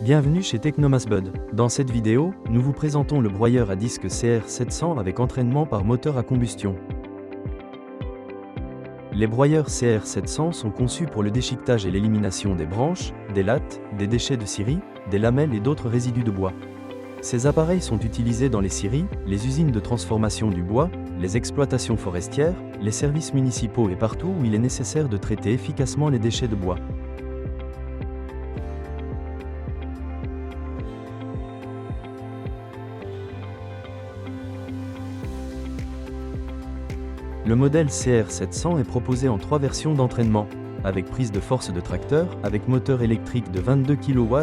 Bienvenue chez Technomasbud. Dans cette vidéo, nous vous présentons le broyeur à disque CR700 avec entraînement par moteur à combustion. Les broyeurs CR700 sont conçus pour le déchiquetage et l'élimination des branches, des lattes, des déchets de scierie, des lamelles et d'autres résidus de bois. Ces appareils sont utilisés dans les scieries, les usines de transformation du bois, les exploitations forestières, les services municipaux et partout où il est nécessaire de traiter efficacement les déchets de bois. Le modèle CR700 est proposé en 3 versions d'entraînement, avec prise de force de tracteur, avec moteur électrique de 22 kW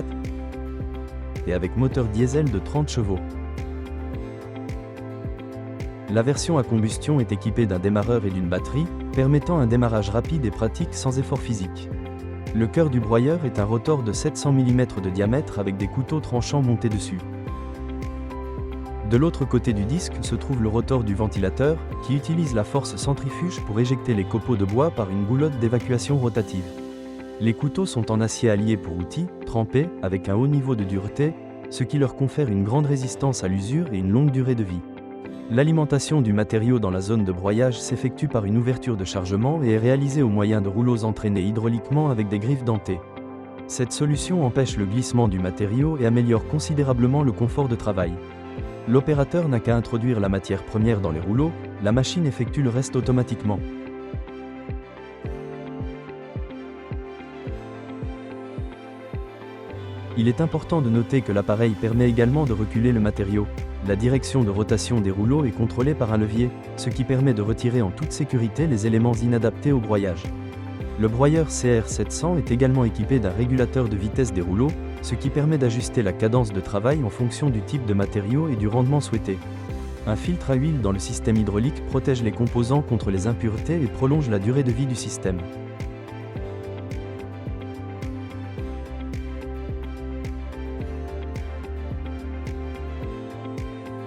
et avec moteur diesel de 30 chevaux. La version à combustion est équipée d'un démarreur et d'une batterie, permettant un démarrage rapide et pratique sans effort physique. Le cœur du broyeur est un rotor de 700 mm de diamètre avec des couteaux tranchants montés dessus. De l'autre côté du disque se trouve le rotor du ventilateur, qui utilise la force centrifuge pour éjecter les copeaux de bois par une goulotte d'évacuation rotative. Les couteaux sont en acier allié pour outils, trempés, avec un haut niveau de dureté, ce qui leur confère une grande résistance à l'usure et une longue durée de vie. L'alimentation du matériau dans la zone de broyage s'effectue par une ouverture de chargement et est réalisée au moyen de rouleaux entraînés hydrauliquement avec des griffes dentées. Cette solution empêche le glissement du matériau et améliore considérablement le confort de travail. L'opérateur n'a qu'à introduire la matière première dans les rouleaux, la machine effectue le reste automatiquement. Il est important de noter que l'appareil permet également de reculer le matériau. La direction de rotation des rouleaux est contrôlée par un levier, ce qui permet de retirer en toute sécurité les éléments inadaptés au broyage. Le broyeur CR700 est également équipé d'un régulateur de vitesse des rouleaux, ce qui permet d'ajuster la cadence de travail en fonction du type de matériau et du rendement souhaité. Un filtre à huile dans le système hydraulique protège les composants contre les impuretés et prolonge la durée de vie du système.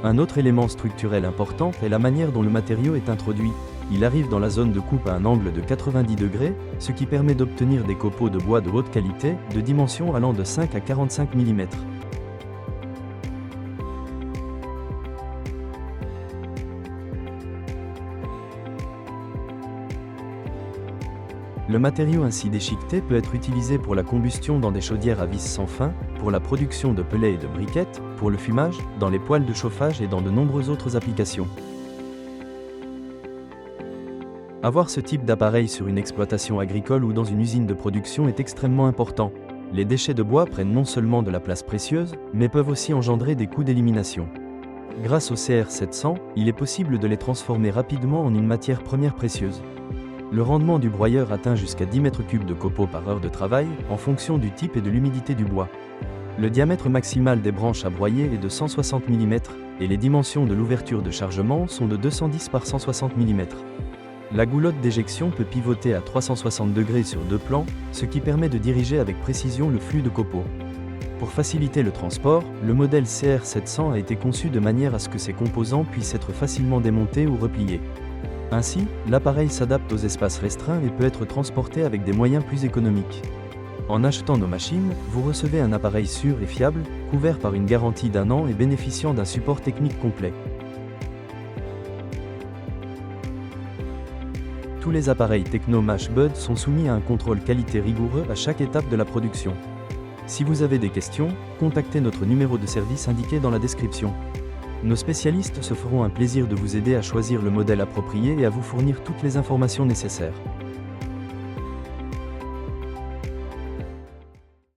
Un autre élément structurel important est la manière dont le matériau est introduit. Il arrive dans la zone de coupe à un angle de 90 degrés, ce qui permet d'obtenir des copeaux de bois de haute qualité, de dimensions allant de 5 à 45 mm. Le matériau ainsi déchiqueté peut être utilisé pour la combustion dans des chaudières à vis sans fin, pour la production de pellets et de briquettes, pour le fumage, dans les poêles de chauffage et dans de nombreuses autres applications. Avoir ce type d'appareil sur une exploitation agricole ou dans une usine de production est extrêmement important. Les déchets de bois prennent non seulement de la place précieuse, mais peuvent aussi engendrer des coûts d'élimination. Grâce au CR700, il est possible de les transformer rapidement en une matière première précieuse. Le rendement du broyeur atteint jusqu'à 10 m3 de copeaux par heure de travail, en fonction du type et de l'humidité du bois. Le diamètre maximal des branches à broyer est de 160 mm, et les dimensions de l'ouverture de chargement sont de 210 par 160 mm. La goulotte d'éjection peut pivoter à 360 degrés sur 2 plans, ce qui permet de diriger avec précision le flux de copeaux. Pour faciliter le transport, le modèle CR700 a été conçu de manière à ce que ses composants puissent être facilement démontés ou repliés. Ainsi, l'appareil s'adapte aux espaces restreints et peut être transporté avec des moyens plus économiques. En achetant nos machines, vous recevez un appareil sûr et fiable, couvert par une garantie d'1 an et bénéficiant d'un support technique complet. Tous les appareils Technomasbud sont soumis à un contrôle qualité rigoureux à chaque étape de la production. Si vous avez des questions, contactez notre numéro de service indiqué dans la description. Nos spécialistes se feront un plaisir de vous aider à choisir le modèle approprié et à vous fournir toutes les informations nécessaires.